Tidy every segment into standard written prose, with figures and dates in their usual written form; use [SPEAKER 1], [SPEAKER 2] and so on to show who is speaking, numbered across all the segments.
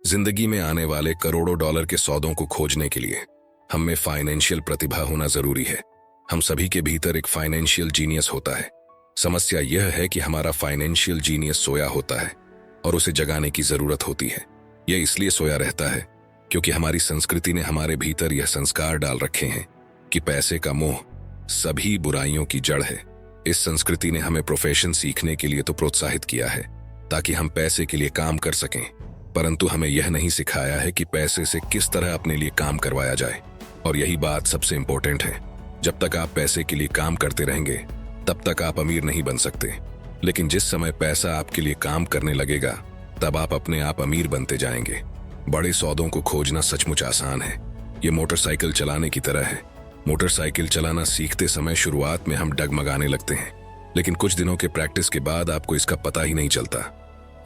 [SPEAKER 1] जिंदगी में आने वाले करोड़ों डॉलर के सौदों को खोजने के लिए हम में फाइनेंशियल प्रतिभा होना जरूरी है। हम सभी के भीतर एक फाइनेंशियल जीनियस होता है। समस्या यह है कि हमारा फाइनेंशियल जीनियस सोया होता है और उसे जगाने की जरूरत होती है। यह इसलिए सोया रहता है क्योंकि हमारी संस्कृति ने हमारे भीतर यह संस्कार डाल रखे हैं कि पैसे का मोह सभी बुराइयों की जड़ है। इस संस्कृति ने हमें प्रोफेशन सीखने के लिए तो प्रोत्साहित किया है ताकि हम पैसे के लिए काम कर सकें, परंतु हमें यह नहीं सिखाया है कि पैसे से किस तरह अपने लिए काम करवाया जाए। और यही बात सबसे इंपॉर्टेंट है। जब तक आप पैसे के लिए काम करते रहेंगे तब तक आप अमीर नहीं बन सकते, लेकिन जिस समय पैसा आपके लिए काम करने लगेगा तब आप अपने आप अमीर बनते जाएंगे। बड़े सौदों को खोजना सचमुच आसान है। ये मोटरसाइकिल चलाने की तरह है। मोटरसाइकिल चलाना सीखते समय शुरुआत में हम डगमगाने लगते हैं, लेकिन कुछ दिनों के प्रैक्टिस के बाद आपको इसका पता ही नहीं चलता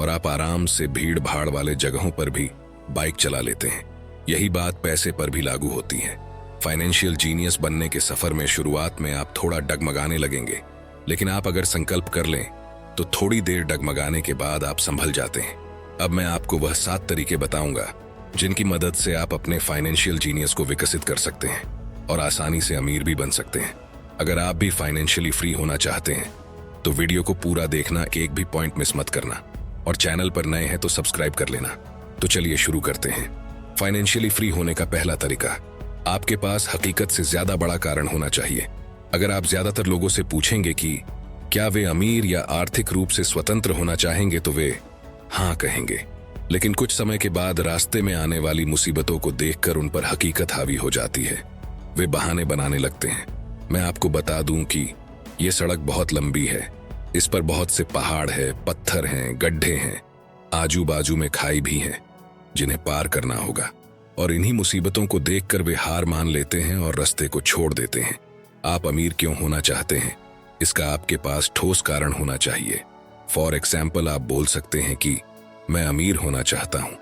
[SPEAKER 1] और आप आराम से भीड़ भाड़ वाले जगहों पर भी बाइक चला लेते हैं। यही बात पैसे पर भी लागू होती है। फाइनेंशियल जीनियस बनने के सफर में शुरुआत में आप थोड़ा डगमगाने लगेंगे, लेकिन आप अगर संकल्प कर लें तो थोड़ी देर डगमगाने के बाद आप संभल जाते हैं। अब मैं आपको वह 7 तरीके बताऊंगा जिनकी मदद से आप अपने फाइनेंशियल जीनियस को विकसित कर सकते हैं और आसानी से अमीर भी बन सकते हैं। अगर आप भी फाइनेंशियली फ्री होना चाहते हैं तो वीडियो को पूरा देखना, एक भी पॉइंट मिस मत करना, और चैनल पर नए हैं तो सब्सक्राइब कर लेना। तो चलिए शुरू करते हैं। फाइनेंशियली फ्री होने का पहला तरीका, आपके पास हकीकत से ज्यादा बड़ा कारण होना चाहिए। अगर आप ज्यादातर लोगों से पूछेंगे कि क्या वे अमीर या आर्थिक रूप से स्वतंत्र होना चाहेंगे तो वे हाँ कहेंगे, लेकिन कुछ समय के बाद रास्ते में आने वाली मुसीबतों को देखकर उन पर हकीकत हावी हो जाती है। वे बहाने बनाने लगते हैं। मैं आपको बता दूं कि ये सड़क बहुत लंबी है, इस पर बहुत से पहाड़ है, पत्थर हैं, गड्ढे हैं, आजू बाजू में खाई भी हैं जिन्हें पार करना होगा। और इन्हीं मुसीबतों को देखकर वे हार मान लेते हैं और रास्ते को छोड़ देते हैं। आप अमीर क्यों होना चाहते हैं, इसका आपके पास ठोस कारण होना चाहिए। फॉर एग्जाम्पल, आप बोल सकते हैं कि मैं अमीर होना चाहता हूं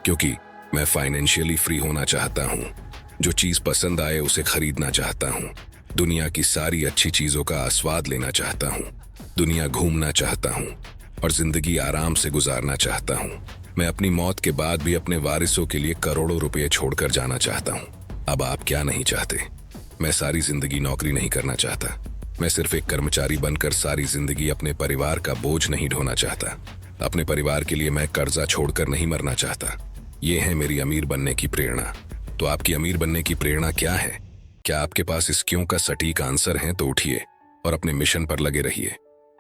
[SPEAKER 1] क्योंकि मैं फाइनेंशियली फ्री होना चाहता हूं। जो चीज पसंद आए उसे खरीदना चाहता हूं। दुनिया की सारी अच्छी चीजों का आस्वाद लेना चाहता हूं। दुनिया घूमना चाहता हूं और जिंदगी आराम से गुजारना चाहता हूं। मैं अपनी मौत के बाद भी अपने वारिसों के लिए करोड़ों रुपए छोड़कर जाना चाहता हूं। अब आप क्या नहीं चाहते? मैं सारी जिंदगी नौकरी नहीं करना चाहता। मैं सिर्फ एक कर्मचारी बनकर सारी जिंदगी अपने परिवार का बोझ नहीं ढोना चाहता। अपने परिवार के लिए मैं कर्जा छोड़कर नहीं मरना चाहता। ये है मेरी अमीर बनने की प्रेरणा। तो आपकी अमीर बनने की प्रेरणा क्या है? क्या आपके पास इस क्यों का सटीक आंसर है? तो उठिए और अपने मिशन पर लगे रहिए।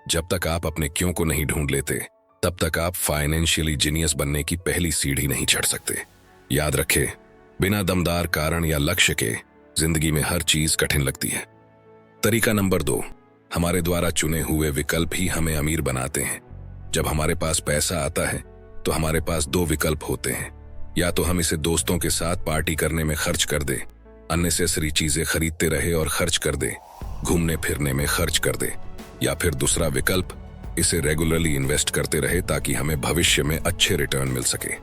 [SPEAKER 1] जब तक आप अपने क्यों को नहीं ढूंढ लेते तब तक आप फाइनेंशियली जीनियस बनने की पहली सीढ़ी नहीं चढ़ सकते। याद रखें, बिना दमदार कारण या लक्ष्य के जिंदगी में हर चीज कठिन लगती है। तरीका नंबर 2, हमारे द्वारा चुने हुए विकल्प ही हमें अमीर बनाते हैं। जब हमारे पास पैसा आता है तो हमारे पास 2 विकल्प होते हैं। या तो हम इसे दोस्तों के साथ पार्टी करने में खर्च कर दे, अननेसेसरी चीजें खरीदते रहे और खर्च कर दे, घूमने फिरने में खर्च कर दे, या फिर दूसरा विकल्प, इसे रेगुलरली इन्वेस्ट करते रहे ताकि हमें भविष्य में अच्छे रिटर्न मिल सके।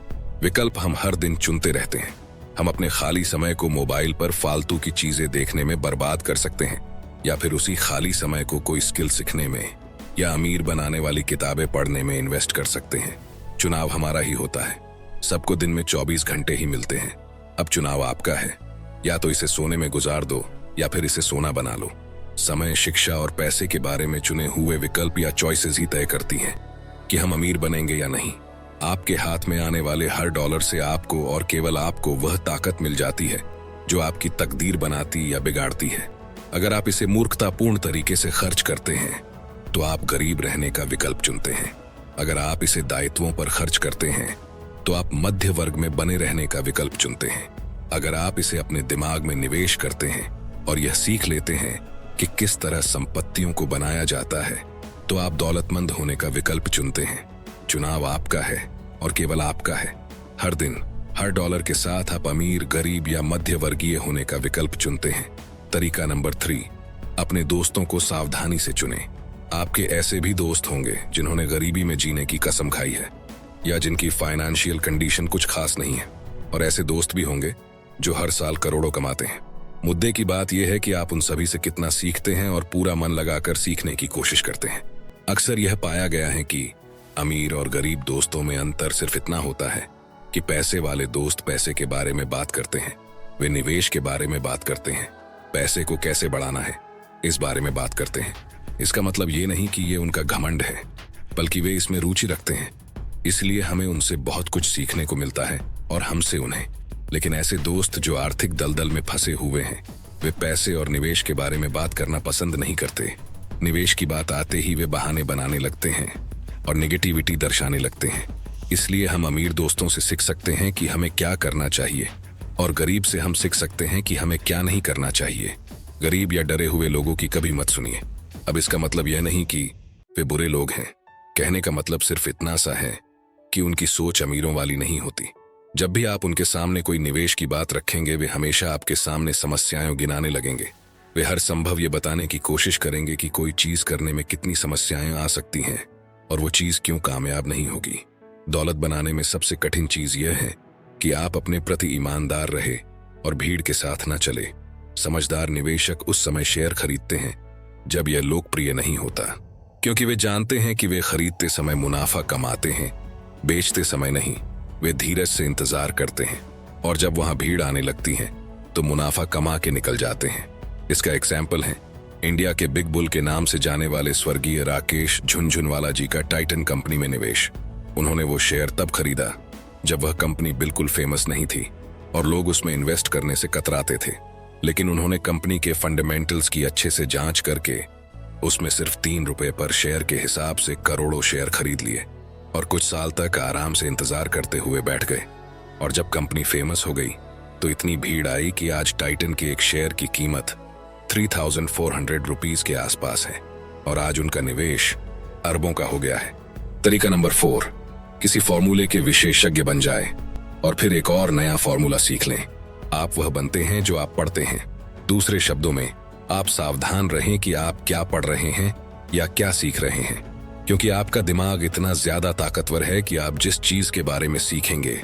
[SPEAKER 1] विकल्प हम हर दिन चुनते रहते हैं। हम अपने खाली समय को मोबाइल पर फालतू की चीजें देखने में बर्बाद कर सकते हैं, या फिर उसी खाली समय को कोई स्किल सीखने में या अमीर बनाने वाली किताबें पढ़ने में इन्वेस्ट कर सकते हैं। चुनाव हमारा ही होता है। सबको दिन में 24 घंटे ही मिलते हैं। अब चुनाव आपका है। या तो इसे सोने में गुजार दो या फिर इसे सोना बना लो। समय, शिक्षा और पैसे के बारे में चुने हुए विकल्प या चॉइसेस ही तय करती हैं कि हम अमीर बनेंगे या नहीं। आपके हाथ में आने वाले हर डॉलर से आपको और केवल आपको वह ताकत मिल जाती है जो आपकी तकदीर बनाती या बिगाड़ती है। अगर आप इसे मूर्खतापूर्ण तरीके से खर्च करते हैं तो आप गरीब रहने का विकल्प चुनते हैं। अगर आप इसे दायित्वों पर खर्च करते हैं तो आप मध्य वर्ग में बने रहने का विकल्प चुनते हैं। अगर आप इसे अपने दिमाग में निवेश करते हैं और यह सीख लेते हैं कि किस तरह संपत्तियों को बनाया जाता है तो आप दौलतमंद होने का विकल्प चुनते हैं। चुनाव आपका है और केवल आपका है। हर दिन, हर डॉलर के साथ आप अमीर, गरीब या मध्य वर्गीय होने का विकल्प चुनते हैं। तरीका नंबर 3, अपने दोस्तों को सावधानी से चुनें। आपके ऐसे भी दोस्त होंगे जिन्होंने गरीबी में जीने की कसम खाई है या जिनकी फाइनेंशियल कंडीशन कुछ खास नहीं है, और ऐसे दोस्त भी होंगे जो हर साल करोड़ों कमाते हैं। मुद्दे की बात यह है कि आप उन सभी से कितना सीखते हैं और पूरा मन लगाकर सीखने की कोशिश करते हैं। अक्सर यह पाया गया है कि अमीर और गरीब दोस्तों में अंतर सिर्फ इतना होता है कि पैसे वाले दोस्त पैसे के बारे में बात करते हैं, वे निवेश के बारे में बात करते हैं, पैसे को कैसे बढ़ाना है इस बारे में बात करते हैं। इसका मतलब ये नहीं कि ये उनका घमंड है, बल्कि वे इसमें रुचि रखते हैं। इसलिए हमें उनसे बहुत कुछ सीखने को मिलता है और हमसे उन्हें। लेकिन ऐसे दोस्त जो आर्थिक दलदल में फंसे हुए हैं, वे पैसे और निवेश के बारे में बात करना पसंद नहीं करते। निवेश की बात आते ही वे बहाने बनाने लगते हैं और नेगेटिविटी दर्शाने लगते हैं। इसलिए हम अमीर दोस्तों से सीख सकते हैं कि हमें क्या करना चाहिए, और गरीब से हम सीख सकते हैं कि हमें क्या नहीं करना चाहिए। गरीब या डरे हुए लोगों की कभी मत सुनिए। अब इसका मतलब यह नहीं कि वे बुरे लोग हैं। कहने का मतलब सिर्फ इतना सा है कि उनकी सोच अमीरों वाली नहीं होती। जब भी आप उनके सामने कोई निवेश की बात रखेंगे, वे हमेशा आपके सामने समस्याएं गिनाने लगेंगे। वे हर संभव ये बताने की कोशिश करेंगे कि कोई चीज करने में कितनी समस्याएं आ सकती हैं और वो चीज क्यों कामयाब नहीं होगी। दौलत बनाने में सबसे कठिन चीज यह है कि आप अपने प्रति ईमानदार रहे और भीड़ के साथ न चले। समझदार निवेशक उस समय शेयर खरीदते हैं जब यह लोकप्रिय नहीं होता, क्योंकि वे जानते हैं कि वे खरीदते समय मुनाफा कमाते हैं, बेचते समय नहीं। वे धीरज से इंतजार करते हैं और जब वहां भीड़ आने लगती है तो मुनाफा कमा के निकल जाते हैं। इसका एग्जाम्पल है इंडिया के बिग बुल के नाम से जाने वाले स्वर्गीय राकेश झुनझुनवाला जी का टाइटन कंपनी में निवेश। उन्होंने वो शेयर तब खरीदा जब वह कंपनी बिल्कुल फेमस नहीं थी और लोग उसमें इन्वेस्ट करने से कतराते थे। लेकिन उन्होंने कंपनी के फंडामेंटल्स की अच्छे से जांच करके उसमें सिर्फ 3 रुपए पर शेयर के हिसाब से करोड़ों शेयर खरीद लिए और कुछ साल तक आराम से इंतजार करते हुए बैठ गए। और जब कंपनी फेमस हो गई तो इतनी भीड़ आई कि आज टाइटन के एक शेयर की कीमत 3,400 रुपीज के आसपास है और आज उनका निवेश अरबों का हो गया है। तरीका नंबर 4, किसी फॉर्मूले के विशेषज्ञ बन जाए और फिर एक और नया फॉर्मूला सीख लें। आप वह बनते हैं जो आप पढ़ते हैं। दूसरे शब्दों में, आप सावधान रहें कि आप क्या पढ़ रहे हैं या क्या सीख रहे हैं, क्योंकि आपका दिमाग इतना ज्यादा ताकतवर है कि आप जिस चीज के बारे में सीखेंगे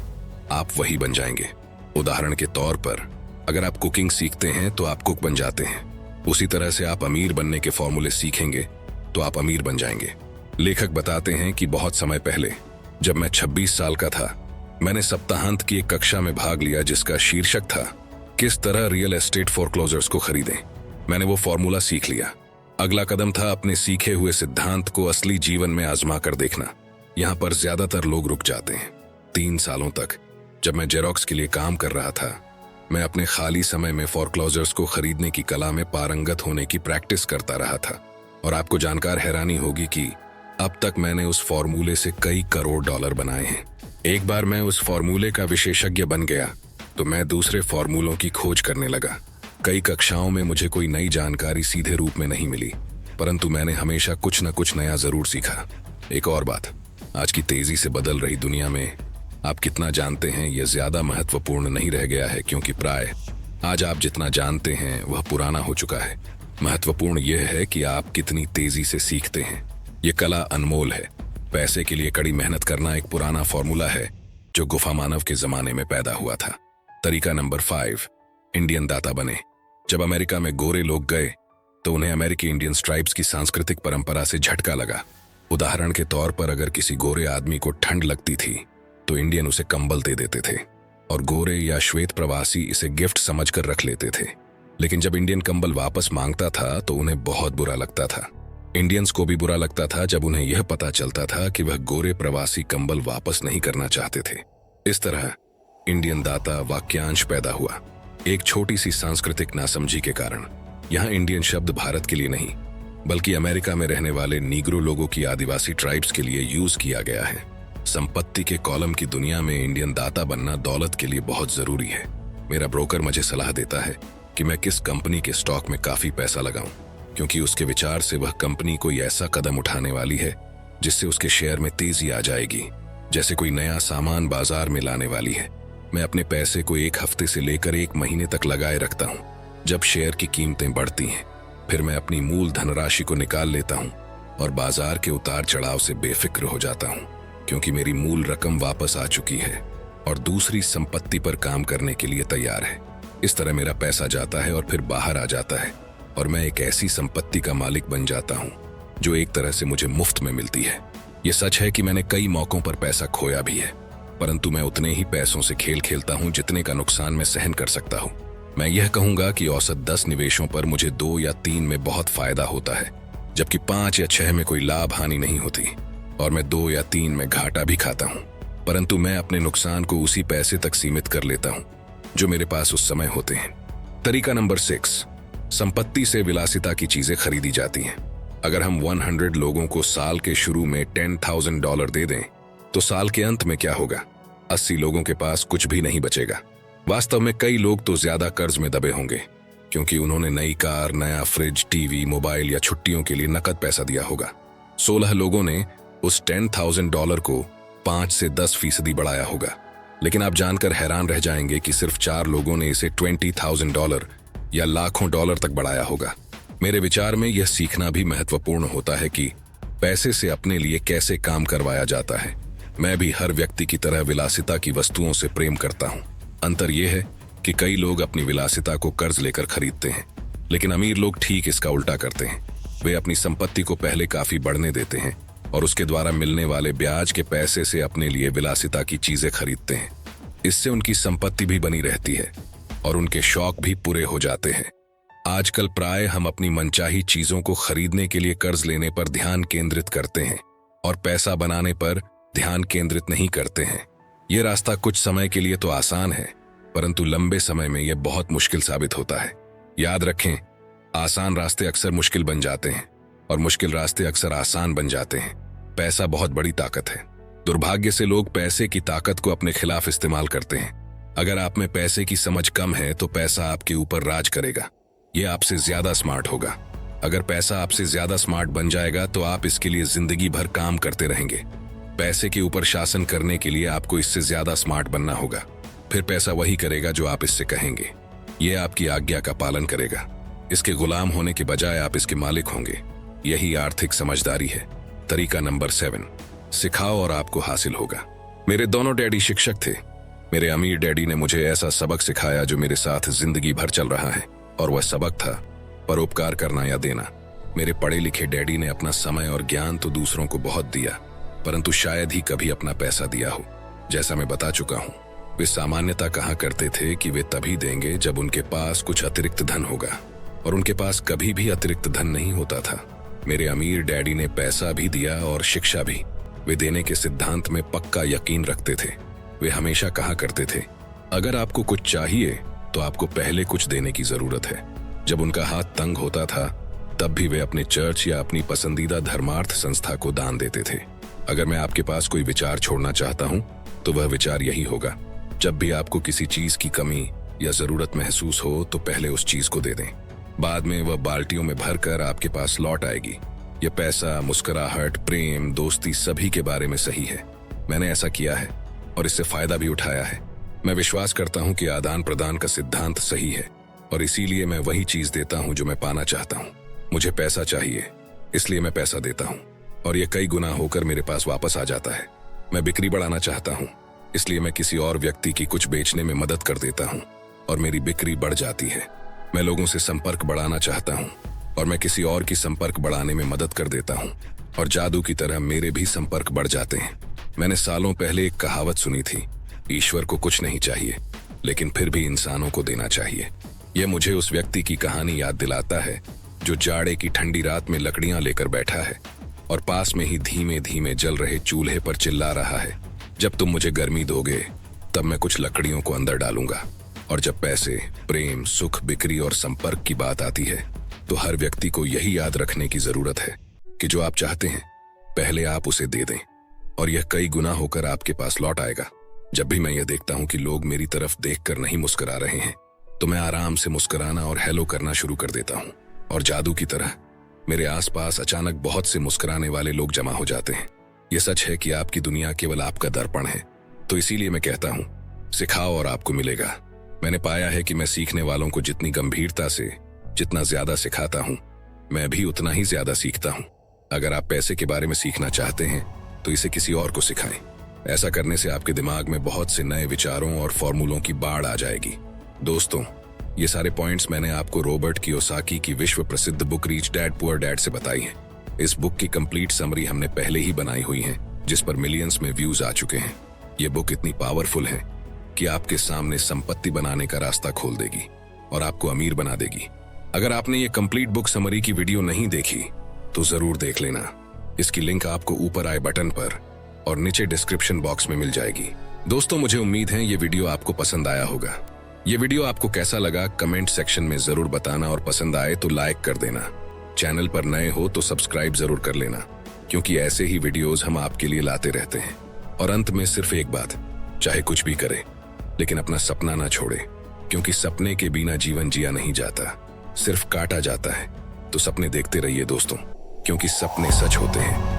[SPEAKER 1] आप वही बन जाएंगे। उदाहरण के तौर पर, अगर आप कुकिंग सीखते हैं तो आप कुक बन जाते हैं। उसी तरह से आप अमीर बनने के फॉर्मूले सीखेंगे तो आप अमीर बन जाएंगे। लेखक बताते हैं कि बहुत समय पहले जब मैं 26 साल का था, मैंने सप्ताहांत की एक कक्षा में भाग लिया जिसका शीर्षक था किस तरह रियल एस्टेट फोरक्लोजर्स को खरीदें। मैंने वो फॉर्मूला सीख लिया। अगला कदम था अपने सीखे हुए सिद्धांत को असली जीवन में आजमा कर देखना। यहाँ पर ज्यादातर लोग रुक जाते हैं। 3 सालों तक जब मैं जेरोक्स के लिए काम कर रहा था, मैं अपने खाली समय में फोरक्लोजर्स को खरीदने की कला में पारंगत होने की प्रैक्टिस करता रहा था। और आपको जानकर हैरानी होगी कि अब तक मैंने उस फॉर्मूले से कई करोड़ डॉलर बनाए हैं। एक बार मैं उस फॉर्मूले का विशेषज्ञ बन गया तो मैं दूसरे फॉर्मूलों की खोज करने लगा। कई कक्षाओं में मुझे कोई नई जानकारी सीधे रूप में नहीं मिली, परंतु मैंने हमेशा कुछ न कुछ नया जरूर सीखा। एक और बात, आज की तेजी से बदल रही दुनिया में आप कितना जानते हैं यह ज्यादा महत्वपूर्ण नहीं रह गया है, क्योंकि प्राय आज आप जितना जानते हैं वह पुराना हो चुका है। महत्वपूर्ण यह है कि आप कितनी तेजी से सीखते हैं। यह कला अनमोल है। पैसे के लिए कड़ी मेहनत करना एक पुराना फॉर्मूला है जो गुफा मानव के जमाने में पैदा हुआ था। तरीका नंबर 5, इंडियन दाता बने। जब अमेरिका में गोरे लोग गए तो उन्हें अमेरिकी इंडियन स्ट्राइप्स की सांस्कृतिक परंपरा से झटका लगा। उदाहरण के तौर पर, अगर किसी गोरे आदमी को ठंड लगती थी तो इंडियन उसे कंबल दे देते थे और गोरे या श्वेत प्रवासी इसे गिफ्ट समझकर रख लेते थे। लेकिन जब इंडियन कंबल वापस मांगता था तो उन्हें बहुत बुरा लगता था। इंडियंस को भी बुरा लगता था जब उन्हें यह पता चलता था कि वह गोरे प्रवासी कंबल वापस नहीं करना चाहते थे। इस तरह इंडियन दाता वाक्यांश पैदा हुआ, एक छोटी सी सांस्कृतिक नासमझी के कारण। यहाँ इंडियन शब्द भारत के लिए नहीं, बल्कि अमेरिका में रहने वाले नीग्रो लोगों की आदिवासी ट्राइब्स के लिए यूज किया गया है। संपत्ति के कॉलम की दुनिया में इंडियन दाता बनना दौलत के लिए बहुत जरूरी है। मेरा ब्रोकर मुझे सलाह देता है कि मैं किस कंपनी के स्टॉक में काफी पैसा लगाऊं, क्योंकि उसके विचार से वह कंपनी कोई ऐसा कदम उठाने वाली है जिससे उसके शेयर में तेजी आ जाएगी, जैसे कोई नया सामान बाजार में लाने वाली है। मैं अपने पैसे को 1 हफ्ते से लेकर 1 महीने तक लगाए रखता हूँ। जब शेयर की कीमतें बढ़ती हैं, फिर मैं अपनी मूल धनराशि को निकाल लेता हूँ और बाजार के उतार चढ़ाव से बेफिक्र हो जाता हूँ, क्योंकि मेरी मूल रकम वापस आ चुकी है और दूसरी संपत्ति पर काम करने के लिए तैयार है। इस तरह मेरा पैसा जाता है और फिर बाहर आ जाता है और मैं एक ऐसी संपत्ति का मालिक बन जाता हूँ जो एक तरह से मुझे मुफ्त में मिलती है। ये सच है कि मैंने कई मौकों पर पैसा खोया भी है, परंतु मैं उतने ही पैसों से खेल खेलता हूं जितने का नुकसान मैं सहन कर सकता हूं। मैं यह कहूंगा कि औसत 10 निवेशों पर मुझे 2 या 3 में बहुत फायदा होता है, जबकि 5 या 6 में कोई लाभ हानि नहीं होती, और मैं 2 या 3 में घाटा भी खाता हूं। परंतु मैं अपने नुकसान को उसी पैसे तक सीमित कर लेता हूं जो मेरे पास उस समय होते हैं। तरीका नंबर 6, संपत्ति से विलासिता की चीजें खरीदी जाती हैं। अगर हम 100 लोगों को साल के शुरू में $10,000 दे दें, तो साल के अंत में क्या होगा? 80 लोगों के पास कुछ भी नहीं बचेगा। वास्तव में कई लोग तो ज्यादा कर्ज में दबे होंगे, क्योंकि उन्होंने नई कार, नया फ्रिज, टीवी, मोबाइल या छुट्टियों के लिए नकद पैसा दिया होगा। 16 लोगों ने उस $10,000 को 5 से 10% बढ़ाया होगा, लेकिन आप जानकर हैरान रह जाएंगे कि सिर्फ 4 लोगों ने इसे $20,000 या लाखों डॉलर तक बढ़ाया होगा। मेरे विचार में यह सीखना भी महत्वपूर्ण होता है कि पैसे से अपने लिए कैसे काम करवाया जाता है। मैं भी हर व्यक्ति की तरह विलासिता की वस्तुओं से प्रेम करता हूं। अंतर यह है कि कई लोग अपनी विलासिता को कर्ज लेकर खरीदते हैं, लेकिन अमीर लोग ठीक इसका उल्टा करते हैं। वे अपनी संपत्ति को पहले काफी बढ़ने देते हैं और उसके द्वारा मिलने वाले ब्याज के पैसे से अपने लिए विलासिता की चीजें खरीदते हैं। इससे उनकी संपत्ति भी बनी रहती है और उनके शौक भी पूरे हो जाते हैं। आजकल प्राय हम अपनी मनचाही चीजों को खरीदने के लिए कर्ज लेने पर ध्यान केंद्रित करते हैं और पैसा बनाने पर ध्यान केंद्रित नहीं करते हैं। यह रास्ता कुछ समय के लिए तो आसान है, परंतु लंबे समय में यह बहुत मुश्किल साबित होता है। याद रखें, आसान रास्ते अक्सर मुश्किल बन जाते हैं और मुश्किल रास्ते अक्सर आसान बन जाते हैं। पैसा बहुत बड़ी ताकत है। दुर्भाग्य से लोग पैसे की ताकत को अपने खिलाफ इस्तेमाल करते हैं। अगर आप में पैसे की समझ कम है तो पैसा आपके ऊपर राज करेगा। यह आपसे ज्यादा स्मार्ट होगा। अगर पैसा आपसे ज्यादा स्मार्ट बन जाएगा तो आप इसके लिए जिंदगी भर काम करते रहेंगे। पैसे के ऊपर शासन करने के लिए आपको इससे ज्यादा स्मार्ट बनना होगा। फिर पैसा वही करेगा जो आप इससे कहेंगे। यह आपकी आज्ञा का पालन करेगा। इसके गुलाम होने के बजाय आप इसके मालिक होंगे। यही आर्थिक समझदारी है। तरीका नंबर 7, सिखाओ और आपको हासिल होगा। मेरे दोनों डैडी शिक्षक थे। मेरे अमीर डैडी ने मुझे ऐसा सबक सिखाया जो मेरे साथ जिंदगी भर चल रहा है, और वह सबक था परोपकार करना या देना। मेरे पढ़े लिखे डैडी ने अपना समय और ज्ञान तो दूसरों को बहुत दिया, परंतु शायद ही कभी अपना पैसा दिया हो। जैसा मैं बता चुका हूँ, वे सामान्यतः कहा करते थे कि वे तभी देंगे जब उनके पास कुछ अतिरिक्त धन होगा, और उनके पास कभी भी अतिरिक्त धन नहीं होता था। मेरे अमीर डैडी ने पैसा भी दिया और शिक्षा भी। वे देने के सिद्धांत में पक्का यकीन रखते थे। वे हमेशा कहा करते थे, अगर आपको कुछ चाहिए तो आपको पहले कुछ देने की जरूरत है। जब उनका हाथ तंग होता था, तब भी वे अपने चर्च या अपनी पसंदीदा धर्मार्थ संस्था को दान देते थे। अगर मैं आपके पास कोई विचार छोड़ना चाहता हूं, तो वह विचार यही होगा, जब भी आपको किसी चीज की कमी या जरूरत महसूस हो तो पहले उस चीज को दे दें। बाद में वह बाल्टियों में भरकर आपके पास लौट आएगी। यह पैसा, मुस्कुराहट, प्रेम, दोस्ती सभी के बारे में सही है। मैंने ऐसा किया है और इससे फायदा भी उठाया है। मैं विश्वास करता हूं कि आदान प्रदान का सिद्धांत सही है, और इसीलिए मैं वही चीज देता हूं जो मैं पाना चाहता हूं। मुझे पैसा चाहिए, इसलिए मैं पैसा देता हूं, और यह कई गुना होकर मेरे पास वापस आ जाता है। मैं बिक्री बढ़ाना चाहता हूं, इसलिए मैं किसी और व्यक्ति की कुछ बेचने में मदद कर देता हूं, और मेरी बिक्री बढ़ जाती है। मैं लोगों से संपर्क बढ़ाना चाहता हूं, और मैं किसी और की संपर्क बढ़ाने में मदद कर देता हूं, और जादू की तरह मेरे भी संपर्क बढ़ जाते हैं। मैंने सालों पहले एक कहावत सुनी थी, ईश्वर को कुछ नहीं चाहिए, लेकिन फिर भी इंसानों को देना चाहिए। यह मुझे उस व्यक्ति की कहानी याद दिलाता है जो जाड़े की ठंडी रात में लकड़ियां लेकर बैठा है और पास में ही धीमे धीमे जल रहे चूल्हे पर चिल्ला रहा है, जब तुम मुझे गर्मी दोगे तब मैं कुछ लकड़ियों को अंदर डालूंगा। और जब पैसे, प्रेम, सुख, बिक्री और संपर्क की बात आती है, तो हर व्यक्ति को यही याद रखने की जरूरत है कि जो आप चाहते हैं पहले आप उसे दे दें, और यह कई गुना होकर आपके पास लौट आएगा। जब भी मैं यह देखता हूं कि लोग मेरी तरफ देखकर नहीं मुस्कुरा रहे हैं, तो मैं आराम से मुस्कुराना और हेलो करना शुरू कर देता हूं, और जादू की तरह मेरे आसपास अचानक बहुत से मुस्कुराने वाले लोग जमा हो जाते हैं। यह सच है कि आपकी दुनिया केवल आपका दर्पण है, तो इसीलिए मैं कहता हूं, सिखाओ और आपको मिलेगा। मैंने पाया है कि मैं सीखने वालों को जितनी गंभीरता से जितना ज्यादा सिखाता हूं, मैं भी उतना ही ज्यादा सीखता हूं। अगर आप पैसे के बारे में सीखना चाहते हैं तो इसे किसी और को सिखाएं। ऐसा करने से आपके दिमाग में बहुत से नए विचारों और फॉर्मूलों की बाढ़ आ जाएगी। दोस्तों, ये सारे पॉइंट्स मैंने आपको रॉबर्ट कियोसाकी की विश्व प्रसिद्ध book rich dad poor dad से बताई हैं। इस बुक की कंप्लीट समरी हमने पहले ही बनाई हुई है, जिस पर मिलियंस में व्यूज आ चुके हैं। ये बुक इतनी पावरफुल है कि आपके सामने संपत्ति बनाने का रास्ता खोल देगी और आपको अमीर बना देगी। अगर आपने ये कंप्लीट बुक समरी की वीडियो नहीं देखी तो जरूर देख लेना। इसकी लिंक आपको ऊपर आए बटन पर और नीचे डिस्क्रिप्शन बॉक्स में मिल जाएगी। दोस्तों, मुझे उम्मीद है ये वीडियो आपको पसंद आया होगा। ये वीडियो आपको कैसा लगा कमेंट सेक्शन में जरूर बताना और पसंद आए तो लाइक कर देना। चैनल पर नए हो तो सब्सक्राइब जरूर कर लेना, क्योंकि ऐसे ही वीडियोस हम आपके लिए लाते रहते हैं। और अंत में सिर्फ एक बात, चाहे कुछ भी करे लेकिन अपना सपना ना छोड़े, क्योंकि सपने के बिना जीवन जिया नहीं जाता, सिर्फ काटा जाता है। तो सपने देखते रहिए दोस्तों, क्योंकि सपने सच होते हैं।